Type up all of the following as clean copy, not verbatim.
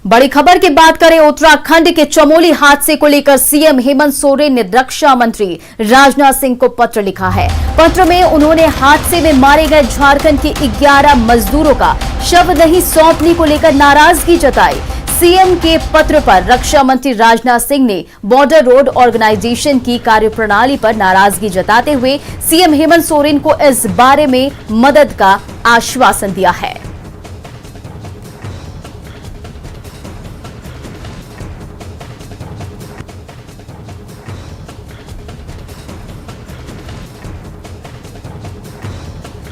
बड़ी खबर की बात करें उत्तराखंड के चमोली हादसे को लेकर सीएम हेमंत सोरेन ने रक्षा मंत्री राजनाथ सिंह को पत्र लिखा है। पत्र में उन्होंने हादसे में मारे गए झारखंड के 11 मजदूरों का शव नहीं सौंपने को लेकर नाराजगी जताई। सीएम के पत्र पर रक्षा मंत्री राजनाथ सिंह ने बॉर्डर रोड ऑर्गेनाइजेशन की कार्यप्रणाली पर नाराजगी जताते हुए सीएम हेमंत सोरेन को इस बारे में मदद का आश्वासन दिया है।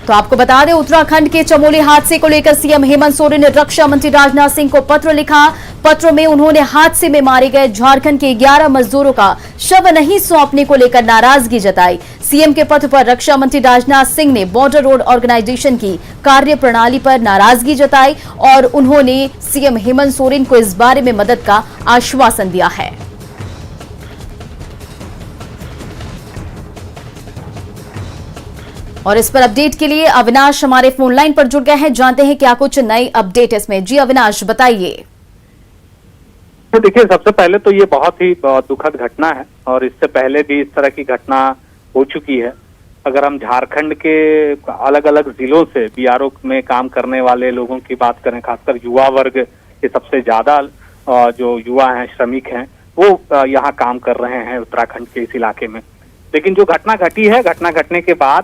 तो आपको बता दें, उत्तराखंड के चमोली हादसे को लेकर सीएम हेमंत सोरेन ने रक्षा मंत्री राजनाथ सिंह को पत्र लिखा। पत्र में उन्होंने हादसे में मारे गए झारखंड के 11 मजदूरों का शव नहीं सौंपने को लेकर नाराजगी जताई। सीएम के पत्र पर रक्षा मंत्री राजनाथ सिंह ने बॉर्डर रोड ऑर्गेनाइजेशन की कार्यप्रणाली पर नाराजगी जताई और उन्होंने सीएम हेमंत सोरेन को इस बारे में मदद का आश्वासन दिया है। और इस पर अपडेट के लिए अविनाश हमारे फोन लाइन पर जुड़ गए हैं। जानते हैं क्या कुछ नई अपडेट इसमें। जी अविनाश, बताइए। देखिए, सबसे पहले तो ये बहुत ही दुखद घटना है और इससे पहले भी इस तरह की घटना हो चुकी है। अगर हम झारखंड के अलग अलग जिलों से बीआरओ में काम करने वाले लोगों की बात करें, खासकर युवा वर्ग के सबसे ज्यादा जो युवा हैं, श्रमिक हैं, वो यहाँ काम कर रहे हैं उत्तराखंड के इस इलाके में। लेकिन जो घटना घटी है, घटना घटने के बाद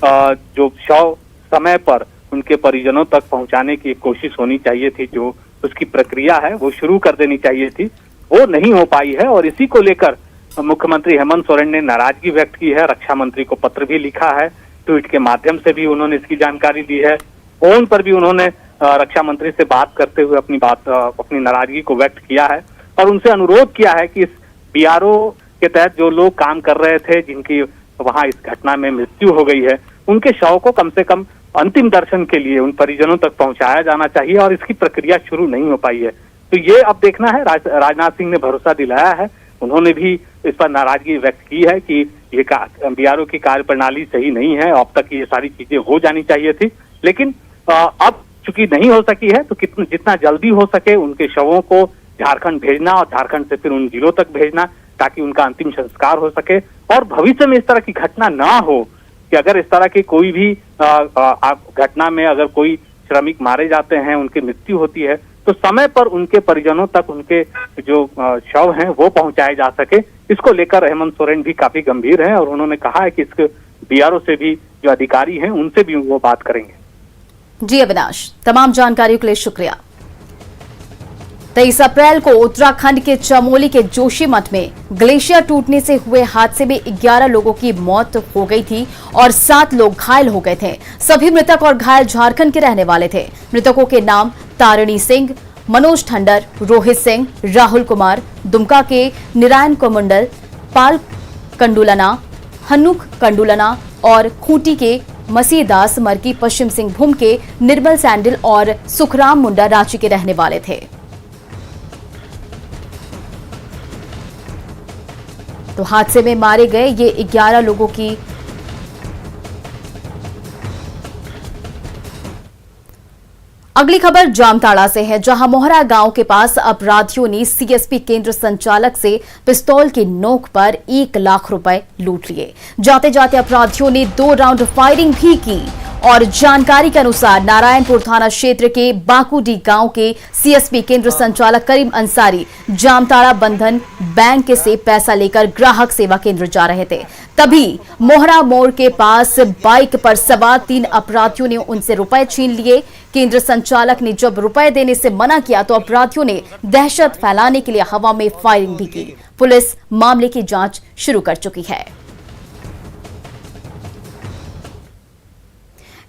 जो शव समय पर उनके परिजनों तक पहुंचाने की कोशिश होनी चाहिए थी, जो उसकी प्रक्रिया है वो शुरू कर देनी चाहिए थी, वो नहीं हो पाई है। और इसी को लेकर मुख्यमंत्री हेमंत सोरेन ने नाराजगी व्यक्त की है। रक्षा मंत्री को पत्र भी लिखा है, ट्वीट के माध्यम से भी उन्होंने इसकी जानकारी दी है। फोन पर भी उन्होंने रक्षा मंत्री से बात करते हुए अपनी नाराजगी को व्यक्त किया है और उनसे अनुरोध किया है कि इस बीआरओ के तहत जो लोग काम कर रहे थे, जिनकी वहां इस घटना में मृत्यु हो गई है, उनके शव को कम से कम अंतिम दर्शन के लिए उन परिजनों तक पहुंचाया जाना चाहिए और इसकी प्रक्रिया शुरू नहीं हो पाई है। तो ये अब देखना है। राजनाथ सिंह ने भरोसा दिलाया है, उन्होंने भी इस पर नाराजगी व्यक्त की है कि ये बीआरओ की कार्यप्रणाली सही नहीं है, अब तक ये सारी चीजें हो जानी चाहिए थी। लेकिन अब चूंकि नहीं हो सकी है तो जितना जल्दी हो सके उनके शवों को झारखंड भेजना और झारखंड से फिर उन जिलों तक भेजना, ताकि उनका अंतिम संस्कार हो सके और भविष्य में इस तरह की घटना ना हो कि अगर इस तरह की कोई भी घटना में अगर कोई श्रमिक मारे जाते हैं, उनकी मृत्यु होती है, तो समय पर उनके परिजनों तक उनके जो शव हैं वो पहुंचाए जा सके। इसको लेकर हेमंत सोरेन भी काफी गंभीर हैं और उन्होंने कहा है कि इसके बीआरओ से भी जो अधिकारी हैं उनसे भी वो बात करेंगे। जी अविनाश, तमाम जानकारियों के लिए शुक्रिया। 23 अप्रैल को उत्तराखंड के चमोली के जोशीमठ में ग्लेशियर टूटने से हुए हादसे में 11 लोगों की मौत हो गई थी और 7 लोग घायल हो गए थे। सभी मृतक और घायल झारखंड के रहने वाले थे। मृतकों के नाम तारिणी सिंह, मनोज ठंडर, रोहित सिंह, राहुल कुमार, दुमका के निरायन कोमंडल, पाल कंडुलना, हनुक कंडुलना और खूंटी के मसीह दास मरकी, पश्चिम सिंहभूम के निर्मल सैंडल और सुखराम मुंडा रांची के रहने वाले थे। तो हादसे में मारे गए ये 11 लोगों की अगली खबर जामताड़ा से है, जहां मोहरा गांव के पास अपराधियों ने सीएसपी केंद्र संचालक से पिस्तौल की नोक पर 1 लाख रुपए लूट लिए। जाते जाते अपराधियों ने 2 राउंड फायरिंग भी की और जानकारी के अनुसार नारायणपुर थाना क्षेत्र के बाकूडी गांव के सीएसपी केंद्र संचालक करीम अंसारी जामताड़ा बंधन बैंक से पैसा लेकर ग्राहक सेवा केंद्र जा रहे थे। तभी मोहरा मोड़ के पास बाइक पर सवार 3 अपराधियों ने उनसे रुपए छीन लिए। केंद्र संचालक ने जब रुपए देने से मना किया तो अपराधियों ने दहशत फैलाने के लिए हवा में फायरिंग भी की। पुलिस मामले की जांच शुरू कर चुकी है।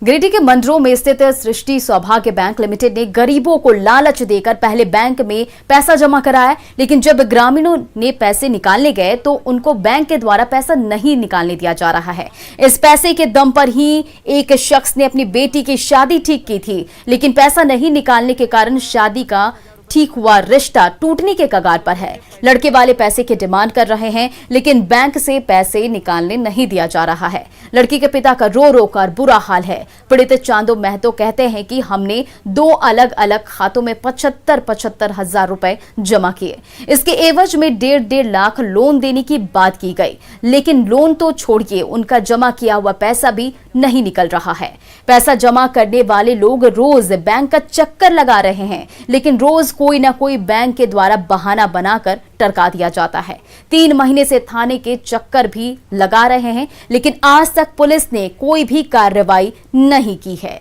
गिरिडीह के मंदिरों में स्थित सृष्टि सौभाग्य बैंक लिमिटेड ने गरीबों को लालच देकर पहले बैंक में पैसा जमा कराया, लेकिन जब ग्रामीणों ने पैसे निकालने गए तो उनको बैंक के द्वारा पैसा नहीं निकालने दिया जा रहा है। इस पैसे के दम पर ही एक शख्स ने अपनी बेटी की शादी ठीक की थी, लेकिन पैसा नहीं निकालने के कारण शादी का ठीक हुआ रिश्ता टूटने के कगार पर है। लड़के वाले पैसे की डिमांड कर रहे हैं, लेकिन बैंक से पैसे निकालने नहीं दिया जा रहा है। लड़की के पिता का रो रो कर बुरा हाल है। पीड़ित चांदो महतो कहते हैं कि हमने 2 अलग अलग खातों में 75 हजार रुपए जमा किए। इसके एवज में 1.5 लाख लोन देने की बात की गई, लेकिन लोन तो छोड़िए, उनका जमा किया हुआ पैसा भी नहीं निकल रहा है। पैसा जमा करने वाले लोग रोज बैंक का चक्कर लगा रहे हैं, लेकिन रोज कोई ना कोई बैंक के द्वारा बहाना बनाकर टरका दिया जाता है। 3 महीने से थाने के चक्कर भी लगा रहे हैं, लेकिन आज तक पुलिस ने कोई भी कार्रवाई नहीं की है।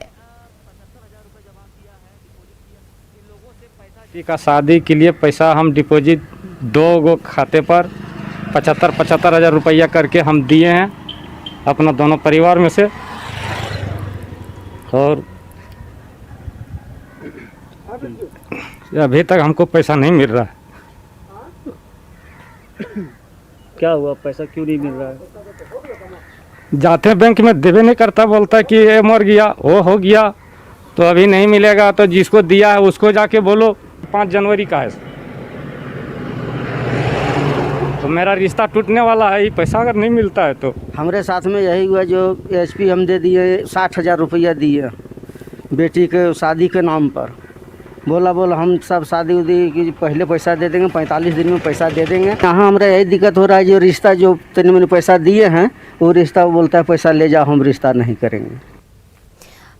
का शादी के लिए पैसा हम डिपॉजिट 2 खाते पर 75 हजार रुपया करके हम दिए हैं अपना दोनों परिवार में से, और अभी तक हमको पैसा नहीं मिल रहा है। क्या हुआ, पैसा क्यों नहीं मिल रहा है? जाते हैं बैंक में, देवे नहीं करता, बोलता है कि ये मर गया, वो हो गया, तो अभी नहीं मिलेगा, तो जिसको दिया है उसको जाके बोलो 5 जनवरी का है, तो मेरा रिश्ता टूटने वाला है। ये पैसा अगर नहीं मिलता है तो हमारे साथ में यही हुआ, जो एसपी हम दे दिए 60,000 रुपया दिए बेटी के शादी के नाम पर। बोला हम सब शादी उदी की पहले पैसा दे देंगे, 45 दिन में पैसा दे देंगे। यहाँ हमारा यही दिक्कत हो रहा है, जो रिश्ता जो तनी मैंने पैसा दिए हैं वो रिश्ता बोलता है पैसा ले जाओ, हम रिश्ता नहीं करेंगे।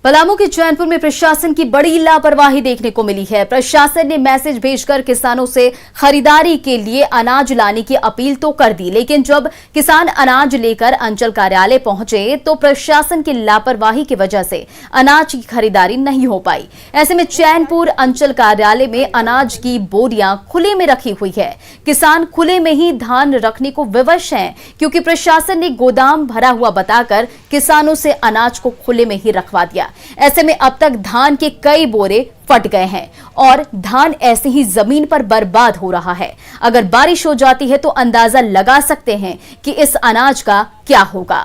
पलामू के चैनपुर में प्रशासन की बड़ी लापरवाही देखने को मिली है। प्रशासन ने मैसेज भेजकर किसानों से खरीदारी के लिए अनाज लाने की अपील तो कर दी, लेकिन जब किसान अनाज लेकर अंचल कार्यालय पहुंचे तो प्रशासन की लापरवाही की वजह से अनाज की खरीदारी नहीं हो पाई। ऐसे में चैनपुर अंचल कार्यालय में अनाज की बोरियां खुले में रखी हुई है। किसान खुले में ही धान रखने को विवश हैं, क्योंकि प्रशासन ने गोदाम भरा हुआ बताकर किसानों से अनाज को खुले में ही रखवा दिया। ऐसे में अब तक धान के कई बोरे फट गए हैं और धान ऐसे ही जमीन पर बर्बाद हो रहा है। अगर बारिश हो जाती है तो अंदाजा लगा सकते हैं कि इस अनाज का क्या होगा।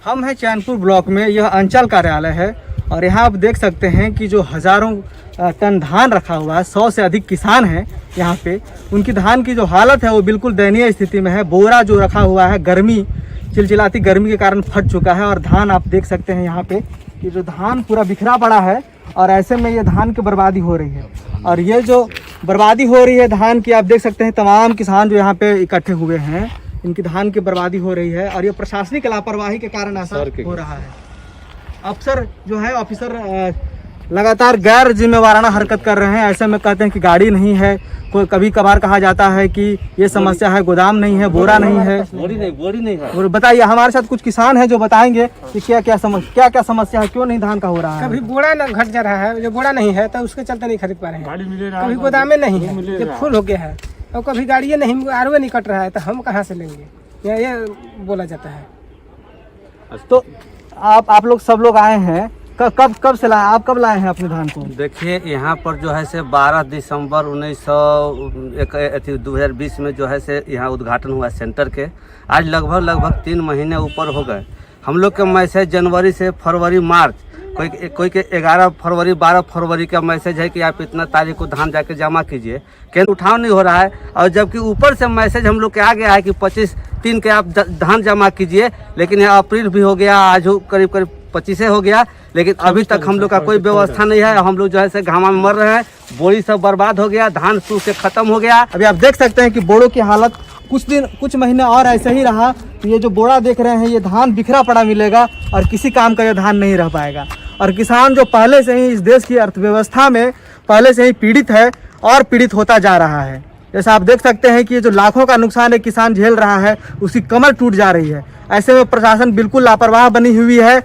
हम हैं चैनपुर ब्लॉक में, यह अंचल कार्यालय है और यहाँ आप देख सकते हैं कि जो हजारों टन धान रखा हुआ है, 100 से अधिक किसान हैं यहाँ पे। उनकी धान की जो हालत है वो बिल्कुल दयनीय स्थिति में है। बोरा जो रखा हुआ है गर्मी, चिलचिलाती गर्मी के कारण फट चुका है और धान आप देख सकते हैं यहाँ पे कि जो धान पूरा बिखरा पड़ा है और ऐसे में ये धान की बर्बादी हो रही है। और ये जो बर्बादी हो रही है धान की, आप देख सकते हैं तमाम किसान जो यहाँ पे इकट्ठे हुए हैं, इनकी धान की बर्बादी हो रही है और ये प्रशासनिक लापरवाही के कारण ऐसा हो रहा है। अफसर जो है, ऑफिसर लगातार गैर जिम्मेवाराना हरकत कर रहे हैं। ऐसे में कहते हैं कि गाड़ी नहीं है, कोई कभी कभार कहा जाता है कि ये समस्या है, गोदाम नहीं है, बोरा नहीं है, बोरी नहीं है। और बताइए, हमारे साथ कुछ किसान हैं जो बताएंगे कि क्या क्या समस्या है, क्यों नहीं धान का हो रहा है। कभी बोरा न घट जा रहा है, जो बोरा नहीं है तो उसके चलते नहीं खरीद पा रहे हैं। कभी गोदाम में नहीं है, ये फुल हो गया है, और कभी गाड़ी नहीं, आरवे नहीं कट रहा है, तो हम कहाँ से लेंगे, ये बोला जाता है। तो आप लोग सब लोग आए हैं, कब से लाए, आप कब लाए हैं अपने धान को? देखिए, यहाँ पर जो है से 12 दिसंबर 2020 में जो है से यहाँ उद्घाटन हुआ सेंटर के। आज लगभग 3 महीने ऊपर हो गए। हम लोग का मैसेज जनवरी से फरवरी मार्च, कोई के 11 फरवरी 12 फरवरी का मैसेज है कि आप इतना तारीख को धान जाके जमा कीजिए, केंद्र उठाव नहीं हो रहा है। और जबकि ऊपर से मैसेज हम लोग के आ गया है कि 25/3 के आप धान जमा कीजिए, लेकिन यहाँ अप्रैल भी हो गया, आज करीब 25 हो गया, लेकिन अभी तक हम लोग का कोई व्यवस्था नहीं है। हम लोग जो है से घामा में मर रहे हैं, बोरी सब बर्बाद हो गया, धान सूख के खत्म हो गया। अभी आप देख सकते हैं कि बोरों की हालत कुछ महीने और ऐसे ही रहा तो ये जो बोरा देख रहे हैं, ये धान बिखरा पड़ा मिलेगा और किसी काम का ये धान नहीं रह पाएगा। और किसान जो पहले से ही इस देश की अर्थव्यवस्था में पहले से ही पीड़ित है और पीड़ित होता जा रहा है। जैसा आप देख सकते हैं कि ये जो लाखों का नुकसान एक किसान झेल रहा है, उसकी कमर टूट जा रही है। ऐसे में प्रशासन बिल्कुल लापरवाह बनी हुई है।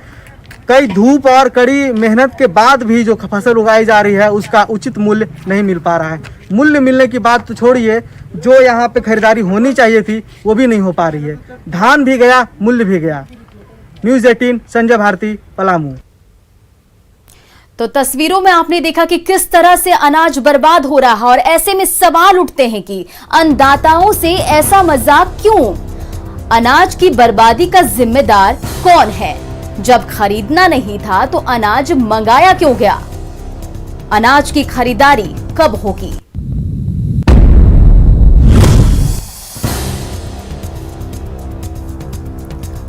कई धूप और कड़ी मेहनत के बाद भी जो फसल उगाई जा रही है उसका उचित मूल्य नहीं मिल पा रहा है। मूल्य मिलने की बात तो छोड़िए, जो यहाँ पे खरीदारी होनी चाहिए थी वो भी नहीं हो पा रही है। धान भी गया, मूल्य भी गया। न्यूज़ 18, संजय भारती, पलामू। तो तस्वीरों में आपने देखा कि किस तरह से अनाज बर्बाद हो रहा है और ऐसे में सवाल उठते हैं कि अन्नदाताओं से ऐसा मजाक क्यों? अनाज की बर्बादी का जिम्मेदार कौन है? जब खरीदना नहीं था तो अनाज मंगाया क्यों गया? अनाज की खरीदारी कब होगी?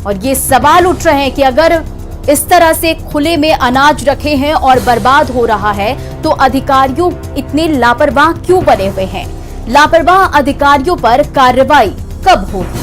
और ये सवाल उठ रहे हैं कि अगर इस तरह से खुले में अनाज रखे हैं और बर्बाद हो रहा है तो अधिकारियों इतने लापरवाह क्यों बने हुए हैं? लापरवाह अधिकारियों पर कार्रवाई कब होगी?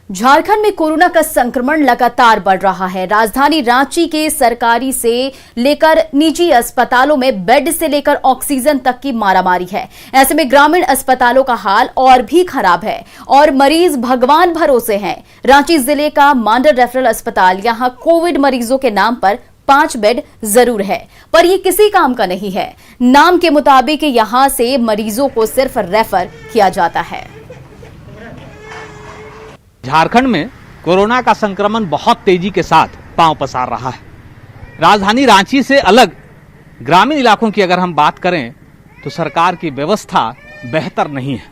झारखंड में कोरोना का संक्रमण लगातार बढ़ रहा है। राजधानी रांची के सरकारी से लेकर निजी अस्पतालों में बेड से लेकर ऑक्सीजन तक की मारामारी है। ऐसे में ग्रामीण अस्पतालों का हाल और भी खराब है और मरीज भगवान भरोसे हैं। रांची जिले का मांडर रेफरल अस्पताल, यहां कोविड मरीजों के नाम पर 5 बेड जरूर है, पर ये किसी काम का नहीं है। नाम के मुताबिक यहां से मरीजों को सिर्फ रेफर किया जाता है। झारखंड में कोरोना का संक्रमण बहुत तेजी के साथ पांव पसार रहा है। राजधानी रांची से अलग ग्रामीण इलाकों की अगर हम बात करें तो सरकार की व्यवस्था बेहतर नहीं है।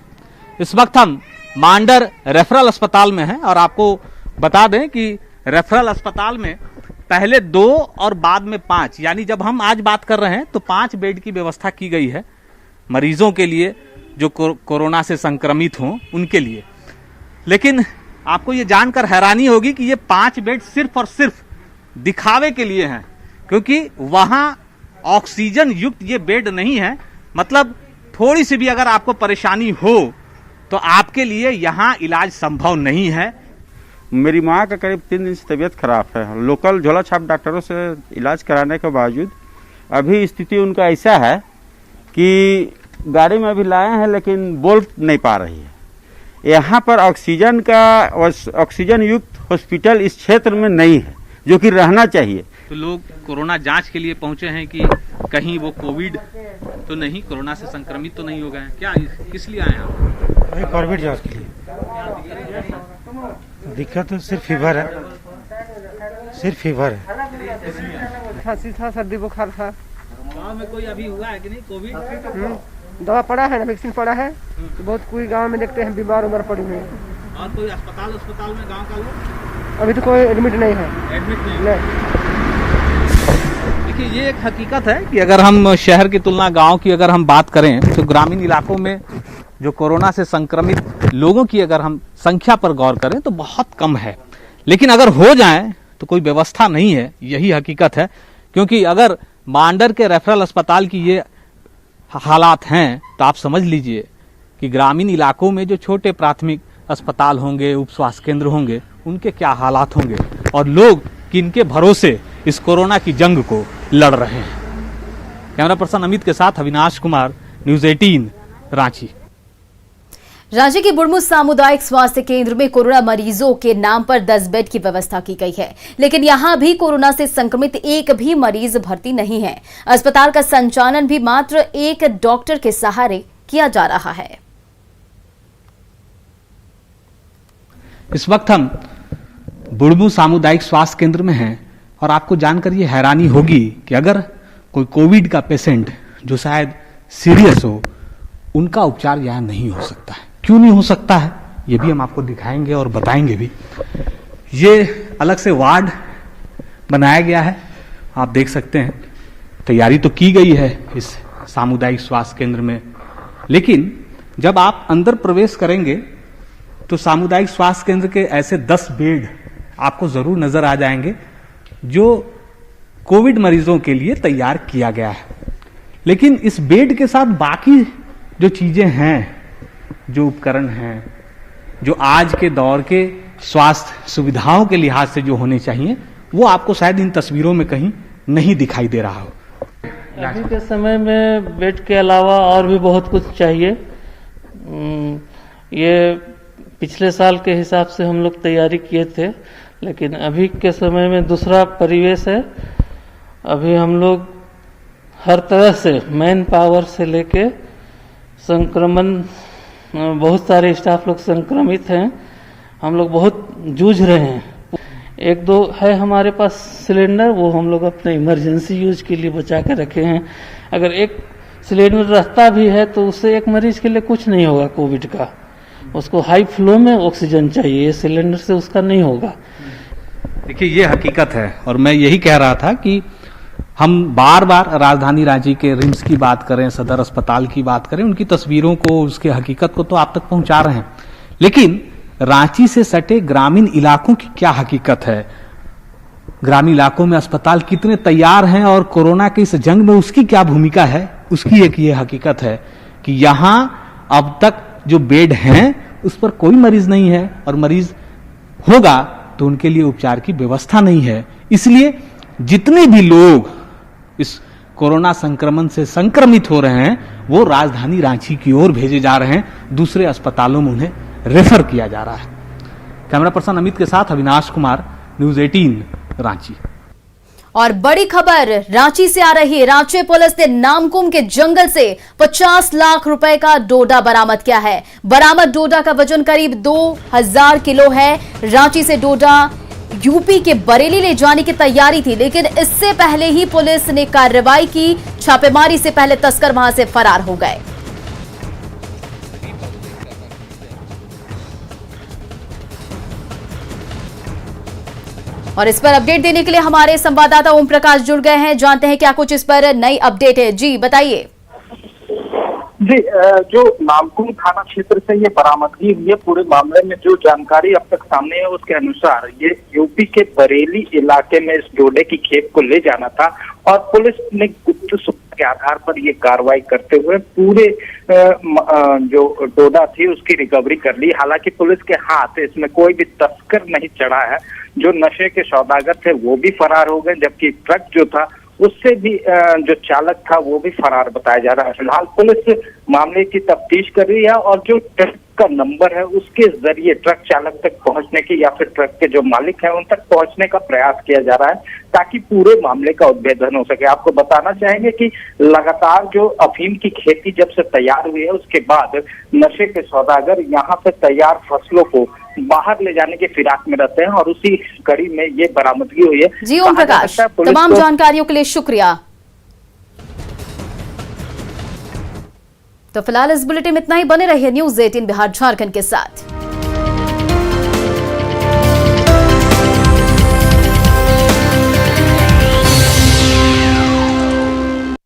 इस वक्त हम मांडर रेफरल अस्पताल में हैं और आपको बता दें कि रेफरल अस्पताल में पहले 2 और बाद में 5, यानी जब हम आज बात कर रहे हैं तो 5 बेड की व्यवस्था की गई है मरीजों के लिए जो कोरोना से संक्रमित हों उनके लिए। लेकिन आपको ये जानकर हैरानी होगी कि ये 5 बेड सिर्फ और सिर्फ दिखावे के लिए हैं, क्योंकि वहां ऑक्सीजन युक्त ये बेड नहीं है। मतलब थोड़ी सी भी अगर आपको परेशानी हो तो आपके लिए यहां इलाज संभव नहीं है। मेरी माँ का करीब 3 दिन से तबीयत खराब है। लोकल झोला छाप डॉक्टरों से इलाज कराने के बावजूद अभी स्थिति उनका ऐसा है कि गाड़ी में अभी लाए हैं लेकिन बोल नहीं पा रही है। यहाँ पर ऑक्सीजन युक्त हॉस्पिटल इस क्षेत्र में नहीं है, जो कि रहना चाहिए। तो लोग कोरोना जांच के लिए पहुंचे हैं कि कहीं वो कोविड तो नहीं, कोरोना से संक्रमित तो नहीं हो गए हैं क्या? किस लिए आए हैं आप? कोविड जांच के लिए। दिक्कत तो सिर्फ फीवर है, सिर्फ फीवर है। खांसी था, सर्दी बुखार था। गाँव में कोई अभी हुआ है कि नहीं कोविड? दवा पड़ा है ना, वैक्सीन पड़ा है। तो बहुत कोई गांव में देखते हैं बीमार उमर पड़ी हुई है। और कोई अस्पताल में गांव का लोग अभी तो कोई एडमिट नहीं है। एडमिट नहीं। देखिए ये एक हकीकत है कि अगर हम शहर की तुलना गांव की अगर हम बात करें तो ग्रामीण इलाकों में जो कोरोना से संक्रमित लोगों की अगर हम संख्या पर गौर करें तो बहुत कम है। लेकिन अगर हो जाए तो कोई व्यवस्था नहीं है, यही हकीकत है। क्योंकि अगर मांडर के रेफरल अस्पताल की ये हालात हैं तो आप समझ लीजिए कि ग्रामीण इलाकों में जो छोटे प्राथमिक अस्पताल होंगे, उप स्वास्थ्य केंद्र होंगे, उनके क्या हालात होंगे और लोग किनके भरोसे इस कोरोना की जंग को लड़ रहे हैं। कैमरा पर्सन अमित के साथ अविनाश कुमार, न्यूज़ 18 रांची। रांची के बुढ़मू सामुदायिक स्वास्थ्य केंद्र में कोरोना मरीजों के नाम पर 10 बेड की व्यवस्था की गई है, लेकिन यहां भी कोरोना से संक्रमित एक भी मरीज भर्ती नहीं है। अस्पताल का संचालन भी मात्र एक डॉक्टर के सहारे किया जा रहा है। इस वक्त हम बुढ़मू सामुदायिक स्वास्थ्य केंद्र में हैं और आपको जानकर ये हैरानी होगी कि अगर कोई कोविड का पेशेंट जो शायद सीरियस हो, उनका उपचार यहाँ नहीं हो सकता है। क्यों नहीं हो सकता है ये भी हम आपको दिखाएंगे और बताएंगे भी। ये अलग से वार्ड बनाया गया है, आप देख सकते हैं। तैयारी तो की गई है इस सामुदायिक स्वास्थ्य केंद्र में, लेकिन जब आप अंदर प्रवेश करेंगे तो सामुदायिक स्वास्थ्य केंद्र के ऐसे 10 बेड आपको जरूर नजर आ जाएंगे जो कोविड मरीजों के लिए तैयार किया गया है। लेकिन इस बेड के साथ बाकी जो चीजें हैं, जो उपकरण हैं, जो आज के दौर के स्वास्थ्य सुविधाओं के लिहाज से जो होने चाहिए, वो आपको शायद इन तस्वीरों में कहीं नहीं दिखाई दे रहा हो। अभी के समय में बेड के अलावा और भी बहुत कुछ चाहिए। ये पिछले साल के हिसाब से हम लोग तैयारी किए थे, लेकिन अभी के समय में दूसरा परिवेश है। अभी हम लोग हर तरह से मैन पावर से लेके संक्रमण, बहुत सारे स्टाफ लोग संक्रमित हैं, हम लोग बहुत जूझ रहे हैं। 1-2 है हमारे पास सिलेंडर, वो हम लोग अपने इमरजेंसी यूज के लिए बचा कर रखे हैं। अगर एक सिलेंडर रहता भी है तो उससे एक मरीज के लिए कुछ नहीं होगा कोविड का, उसको हाई फ्लो में ऑक्सीजन चाहिए, ये सिलेंडर से उसका नहीं होगा। देखिए ये हकीकत है और मैं यही कह रहा था कि हम बार बार राजधानी रांची के रिम्स की बात करें, सदर अस्पताल की बात करें, उनकी तस्वीरों को, उसके हकीकत को तो आप तक पहुंचा रहे हैं, लेकिन रांची से सटे ग्रामीण इलाकों की क्या हकीकत है? ग्रामीण इलाकों में अस्पताल कितने तैयार हैं और कोरोना की इस जंग में उसकी क्या भूमिका है, उसकी एक ये हकीकत है कि यहां अब तक जो बेड हैं उस पर कोई मरीज नहीं है, और मरीज होगा तो उनके लिए उपचार की व्यवस्था नहीं है। इसलिए जितने भी लोग इस कोरोना संक्रमण से संक्रमित हो रहे हैं वो राजधानी रांची की ओर भेजे जा रहे हैं, दूसरे अस्पतालों में उन्हें रेफर किया जा रहा है। कैमरा पर्सन अमित के साथ अविनाश कुमार, न्यूज़ 18 रांची। और बड़ी खबर रांची से आ रही है। रांची पुलिस ने नामकुम के जंगल से 50 लाख रुपए का डोडा बरामद किया है। बरामद डोडा का वजन करीब 2000 किलो है। रांची से डोडा यूपी के बरेली ले जाने की तैयारी थी, लेकिन इससे पहले ही पुलिस ने कार्रवाई की। छापेमारी से पहले तस्कर वहां से फरार हो गए। और इस पर अपडेट देने के लिए हमारे संवाददाता ओम प्रकाश जुड़ गए हैं। जानते हैं क्या कुछ इस पर नई अपडेट है। जी बताइए। जी, जो नामकुम थाना क्षेत्र से ये बरामदगी हुई है, पूरे मामले में जो जानकारी अब तक सामने है उसके अनुसार ये यूपी के बरेली इलाके में इस डोडे की खेप को ले जाना था और पुलिस ने गुप्त सूचना के आधार पर ये कार्रवाई करते हुए पूरे जो डोडा थी उसकी रिकवरी कर ली। हालांकि पुलिस के हाथ इसमें कोई भी तस्कर नहीं चढ़ा है। जो नशे के सौदागर थे वो भी फरार हो गए, जबकि ट्रक जो था उससे भी जो चालक था वो भी फरार बताया जा रहा है। फिलहाल पुलिस मामले की तफ्तीश कर रही है और जो ट्रक का नंबर है उसके जरिए ट्रक चालक तक पहुंचने की या फिर ट्रक के जो मालिक हैं उन तक पहुंचने का प्रयास किया जा रहा है ताकि पूरे मामले का उद्भेदन हो सके। आपको बताना चाहेंगे कि लगातार जो अफीम की खेती जब से तैयार हुई है उसके बाद नशे के सौदागर यहाँ से तैयार फसलों को बाहर ले जाने के फिराक में रहते हैं और उसी कड़ी में ये बरामदगी हुई है। जी ओम प्रकाश, तमाम जानकारियों के लिए शुक्रिया। तो फिलहाल इस बुलेटिन में इतना ही। बने रहिए न्यूज़ 18 बिहार झारखंड के साथ।